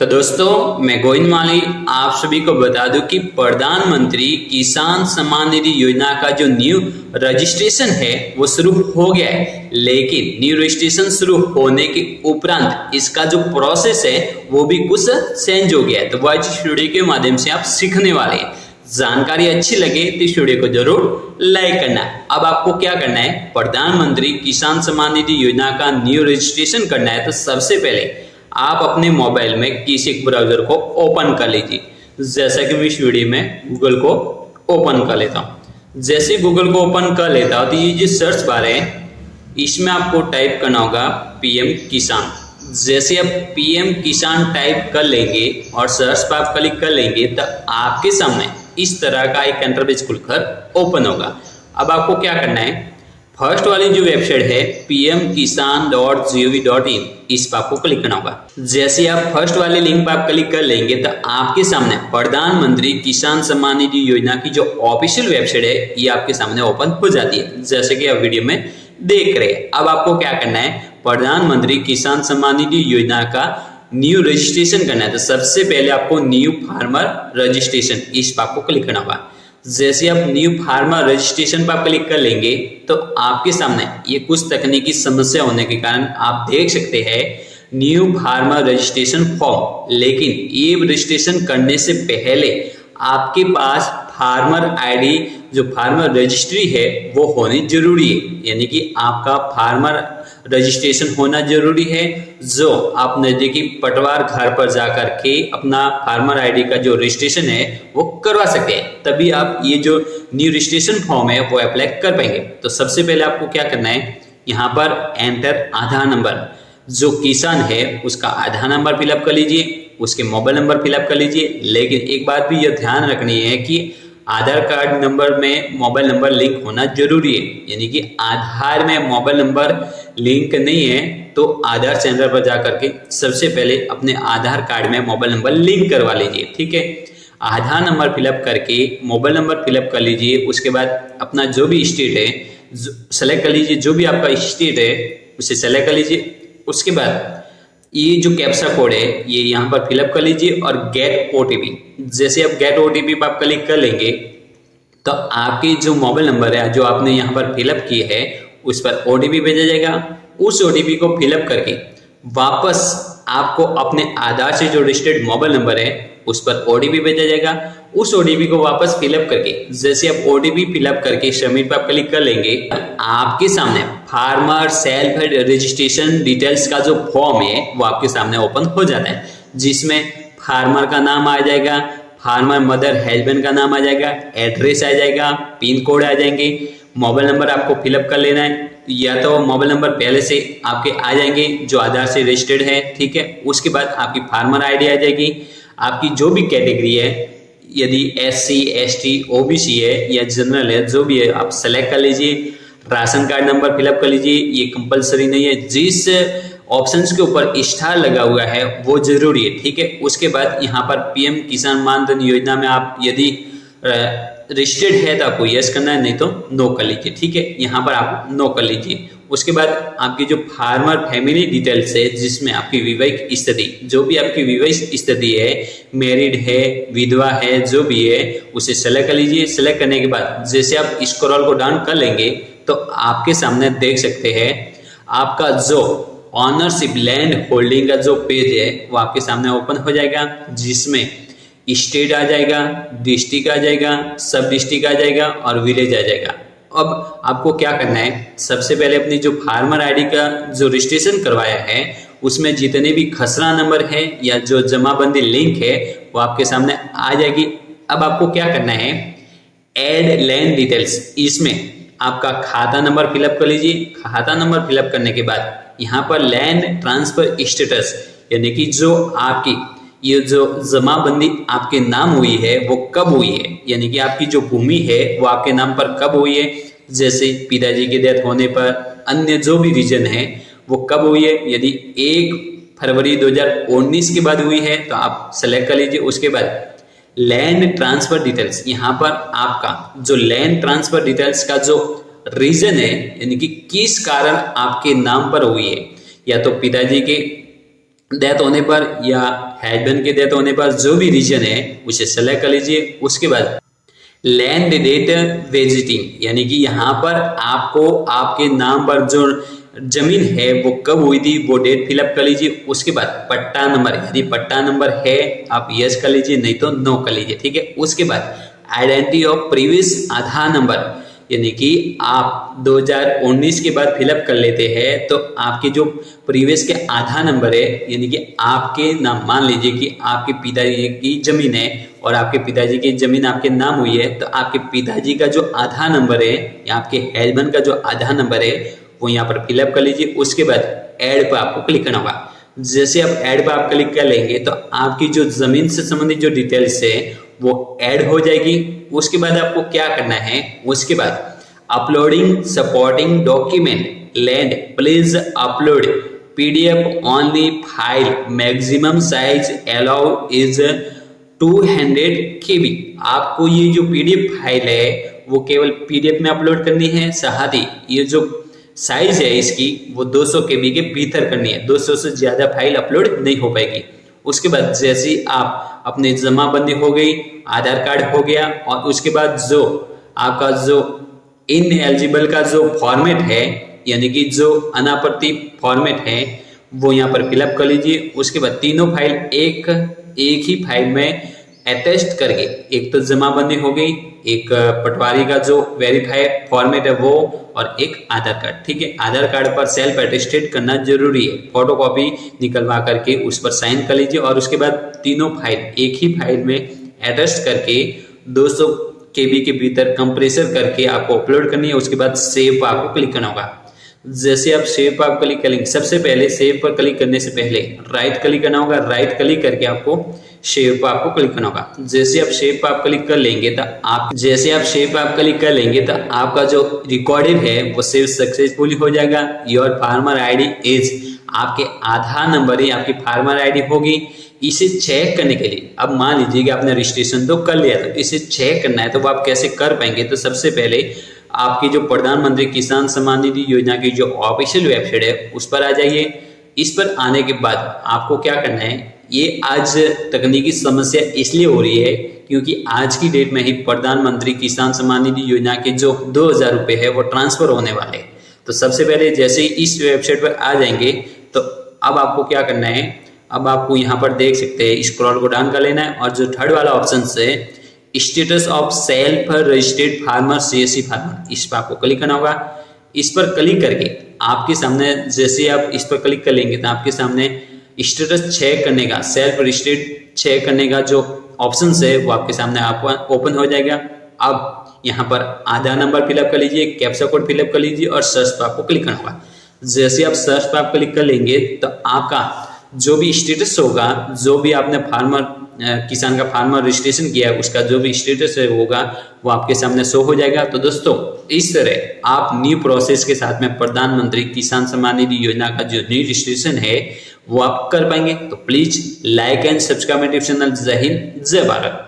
तो दोस्तों मैं गोविंद माली आप सभी को बता दूं कि प्रधानमंत्री किसान सम्मान निधि योजना का जो न्यू रजिस्ट्रेशन है वो शुरू हो गया है। लेकिन न्यू रजिस्ट्रेशन शुरू होने के उपरांत इसका जो प्रोसेस है वो भी कुछ चेंज हो गया है। तो वो आज इस वीडियो के माध्यम से आप सीखने वाले हैं। जानकारी अच्छी लगे तो इस वीडियो को जरूर लाइक करना। अब आपको क्या करना है, प्रधानमंत्री किसान सम्मान निधि योजना का न्यू रजिस्ट्रेशन करना है। तो सबसे पहले आप अपने मोबाइल में किसी एक ब्राउजर को ओपन कर लीजिए। जैसा कि मैं इस वीडियो में गूगल को ओपन कर लेता हूँ। जैसे गूगल को ओपन कर लेता हूँ तो ये जो सर्च बार है इसमें आपको टाइप करना होगा पीएम किसान। जैसे आप पीएम किसान टाइप कर लेंगे और सर्च पर आप क्लिक कर लेंगे तो आपके सामने इस तरह का एक इंटरफेस खुलकर ओपन होगा। अब आपको क्या करना है, फर्स्ट वाली जो वेबसाइट है pmkisan.gov.in इस पर आपको क्लिक करना होगा। जैसे आप फर्स्ट वाले लिंक पर आप क्लिक कर लेंगे तो आपके सामने प्रधानमंत्री किसान सम्मान निधि योजना की जो ऑफिशियल वेबसाइट है ये आपके सामने ओपन हो जाती है, जैसे कि आप वीडियो में देख रहे हैं। अब आपको क्या करना है, प्रधानमंत्री किसान सम्मान निधि योजना का न्यू रजिस्ट्रेशन करना है। तो सबसे पहले आपको न्यू फार्मर रजिस्ट्रेशन इस पर आपको क्लिक करना होगा। जैसे आप न्यू फार्मर रजिस्ट्रेशन पर आप क्लिक कर लेंगे तो आपके सामने ये कुछ तकनीकी समस्या होने के कारण आप देख सकते हैं न्यू फार्मर रजिस्ट्रेशन फॉर्म। लेकिन ये रजिस्ट्रेशन करने से पहले आपके पास फार्मर आईडी जो फार्मर रजिस्ट्री है वो होनी जरूरी है, यानी कि आपका फार्मर रजिस्ट्रेशन होना जरूरी है जो आप नजदीकी पटवार घर पर जाकर के अपना फार्मर आईडी का जो रजिस्ट्रेशन है वो करवा सकते हैं। तभी आप ये जो न्यू रजिस्ट्रेशन फॉर्म है वो अप्लाई कर पाएंगे। तो सबसे पहले आपको क्या करना है, यहाँ पर एंटर आधार नंबर, जो किसान है उसका आधार नंबर फिलअप कर लीजिए, उसके मोबाइल नंबर फिलअप कर लीजिए। लेकिन एक बात भी यह ध्यान रखनी है कि आधार कार्ड नंबर में मोबाइल नंबर लिंक होना जरूरी है, यानी कि आधार में मोबाइल नंबर लिंक नहीं है तो आधार सेंटर पर जाकर के सबसे पहले अपने आधार कार्ड में मोबाइल नंबर लिंक करवा लीजिए। ठीक है, आधार नंबर फिलअप करके मोबाइल नंबर फिलअप कर लीजिए। उसके बाद अपना जो भी स्टेट है सेलेक्ट कर लीजिए, जो भी आपका स्टेट है उसे सेलेक्ट कर लीजिए। उसके बाद ये जो कैप्चा कोड है ये यहाँ पर फिलअप कर लीजिए और गेट ओटीपी। जैसे आप गेट ओटीपी पर आप क्लिक कर लेंगे तो आपके जो मोबाइल नंबर है जो आपने यहाँ पर फिलअप किए है उस पर ओटीपी भेजा जाएगा। उस ओटीपी को फिलअप करके वापस आपको अपने आधार से जो रजिस्टर्ड मोबाइल नंबर है उस पर ओटीपी भेजा जाएगा। उस ओटीपी को वापस फिलअप करके जैसे आप ओटीपी फिलअप करके सबमिट पर क्लिक कर लेंगे आपके सामने फार्मर सेल्फ रजिस्ट्रेशन डिटेल्स का जो फॉर्म है वो आपके सामने ओपन हो जाता है, जिसमें फार्मर का नाम आ जाएगा, फार्मर मदर हस्बैंड का नाम आ जाएगा, एड्रेस आ जाएगा, पिन कोड आ जाएंगे, मोबाइल नंबर आपको फिलअप कर लेना है। या तो मोबाइल नंबर पहले से आपके आ जाएंगे जो आधार से रजिस्टर्ड है। ठीक है, उसके बाद आपकी फार्मर आईडी आ जाएगी, आपकी जो भी कैटेगरी है, यदि SC ST OBC है या जनरल है, जो भी है आप सेलेक्ट कर लीजिए। राशन कार्ड नंबर फिलअप कर लीजिए, ये कंपलसरी नहीं है। जिस ऑप्शंस के ऊपर स्टार लगा हुआ है वो जरूरी है। ठीक है, उसके बाद यहाँ पर पीएम किसान मानधन योजना में आप यदि रजिस्टर्ड है तो आपको यस करना है, नहीं तो नो कर लीजिए। ठीक है, यहाँ पर आप नो कर लीजिए। उसके बाद आपकी जो फार्मर फैमिली डिटेल्स है जिसमें आपकी विवाहिक स्थिति, जो भी आपकी विवाहिक स्थिति है, मैरिड है, विधवा है, जो भी है उसे सेलेक्ट कर लीजिए। सेलेक्ट करने के बाद जैसे आप स्क्रॉल को डाउन कर लेंगे तो आपके सामने देख सकते हैं आपका जो ऑनरशिप लैंड होल्डिंग का जो पेज है वो आपके सामने ओपन हो जाएगा, जिसमें स्टेट आ जाएगा, डिस्ट्रिक्ट आ जाएगा, सब डिस्ट्रिक्ट आ जाएगा और विलेज आ जाएगा। अब आपको क्या करना है, सबसे पहले अपनी जो फार्मर आईडी का जो रजिस्ट्रेशन करवाया है उसमें जितने भी खसरा नंबर है या जो जमाबंदी लिंक है वो आपके सामने आ जाएगी। अब आपको क्या करना है, ऐड लैंड डिटेल्स, इसमें आपका खाता नंबर फिलअप कर लीजिए। खाता नंबर फिलअप करने के बाद यहाँ पर लैंड ट्रांसफर स्टेटस, यानी कि जो आपकी ये जो जमाबंदी आपके नाम हुई है वो कब हुई है, यानी कि आपकी जो भूमि है वो आपके नाम पर कब हुई है। जैसे पिताजी की डेथ होने पर, अन्य जो भी रीजन है वो कब हुई है। यदि 1 फरवरी 2019 के बाद हुई है तो आप सेलेक्ट कर लीजिए। उसके बाद लैंड ट्रांसफर डिटेल्स, यहाँ पर आपका जो लैंड ट्रांसफर डिटेल्स का जो रीजन है, यानी कि किस कारण आपके नाम पर हुई है, या तो पिताजी के डेथ होने पर या हस्बैंड के डेथ होने पर जो भी रीजन है उसे सेलेक्ट कर लीजिए। उसके बाद लैंड डेट विजिटिंग, यानी कि यहाँ पर आपको आपके नाम पर जो जमीन है वो कब हुई थी वो डेट फिलअप कर लीजिए। उसके बाद पट्टा नंबर, यदि पट्टा नंबर है आप यस कर लीजिए, नहीं तो नो कर लीजिए, ठीक है। उसके बाद identity of previous Aadhaar number, यानी कि आप 2019 के बाद फिलअप कर लेते हैं तो आपके जो प्रीवियस के आधार नंबर है, यानी कि आपके नाम, मान लीजिए कि आपके पिताजी की जमीन है और आपके पिताजी की जमीन आपके नाम हुई है, तो आपके पिताजी का जो आधार नंबर है या आपके हस्बैंड का जो आधार नंबर है वो यहाँ पर फिलअप कर लीजिए। उसके बाद ऐड पर आपको क्लिक करना होगा। जैसे आप ऐड पर आप क्लिक कर लेंगे तो आपकी जो जमीन से संबंधित जो डिटेल्स है वो ऐड हो जाएगी। उसके बाद आपको क्या करना है, उसके बाद uploading supporting document land, please upload PDF only file, maximum size allow is 200 KB। आपको ये जो पीडीएफ फाइल है वो केवल पीडीएफ में अपलोड करनी है, साथ ही ये जो साइज है इसकी वो 200 KB के भीतर करनी है, 200 से ज्यादा फाइल अपलोड नहीं हो पाएगी। उसके बाद जैसे आप अपनी जमाबंदी हो गई, आधार कार्ड हो गया, और उसके बाद जो आपका जो इन एलिजिबल का जो फॉर्मेट है, यानी कि जो अनापत्ति फॉर्मेट है वो यहाँ पर फिलअप कर लीजिए। उसके बाद तीनों फाइल एक ही फाइल में अटैच करके, एक तो जमाबंदी हो गई, एक पटवारी का जो वेरीफाई फॉर्मेट है वो, और एक आधार कार्ड, ठीक है। आधार कार्ड पर सेल्फ अटेस्टेड करना जरूरी है, फोटोकॉपी निकलवा करके उस पर साइन कर लीजिए। और उसके बाद तीनों फाइल एक ही फाइल में अटैच करके 200 KB के भीतर कंप्रेसर करके आपको अपलोड करनी है। उसके बाद सेव पर आपको क्लिक करना होगा। जैसे आप सेव पर आप क्लिक करेंगे, सबसे पहले सेव पर क्लिक करने से पहले राइट क्लिक करना होगा। राइट क्लिक करके आपको सेव पर आपको क्लिक करना होगा। जैसे आप सेव पर आप क्लिक कर लेंगे तो आपका जो रिकॉर्डेड है वो सेव सक्सेसफुली हो जाएगा। योर फार्मर आईडी इज, आपके आधार नंबर ही आपकी फार्मर आईडी होगी। इसे चेक करने के लिए, अब मान लीजिए कि आपने रजिस्ट्रेशन तो कर लिया, तो इसे चेक करना है तो वो आप कैसे कर पाएंगे। तो सबसे पहले आपकी जो प्रधानमंत्री किसान सम्मान निधि योजना की जो ऑफिशियल वेबसाइट है उस पर आ जाइए। इस पर आने के बाद आपको क्या करना है, ये आज तकनीकी समस्या इसलिए हो रही है क्योंकि आज की डेट में ही प्रधानमंत्री किसान सम्मान निधि योजना के जो 2000 रुपये है वो ट्रांसफर होने वाले। तो सबसे पहले जैसे ही इस वेबसाइट पर आ जाएंगे तो अब आपको क्या करना है, अब आपको यहाँ पर देख सकते हैं, स्क्रॉल को डाउन कर लेना है और जो थर्ड वाला ऑप्शन है status of self registered farmer CSC farmer, इस पर आपको क्लिक करना होगा। इस पर क्लिक करके आपके सामने, जैसे आप इस पर क्लिक कर लेंगे तो आपके सामने स्टेटस चेक करने का, सेल्फ रजिस्टर्ड चेक करने का जो ऑप्शन है वो आपके सामने आपको ओपन हो जाएगा। अब यहाँ पर आधार नंबर फिलअप कर लीजिए, कैप्चा कोड फिलअप कर लीजिए और सर्च पर आपको क्लिक करना होगा। जैसे आप सर्च पर आप क्लिक कर लेंगे तो आपका जो भी स्टेटस होगा, जो भी आपने फार्मर किसान का फार्मर रजिस्ट्रेशन किया है उसका जो भी स्टेटस है होगा वो आपके सामने शो हो जाएगा। तो दोस्तों इस तरह आप न्यू प्रोसेस के साथ में प्रधानमंत्री किसान सम्मान निधि योजना का जो न्यू रजिस्ट्रेशन है वो आप कर पाएंगे। तो please like and subscribe my YouTube channel. जय हिंद, जय भारत।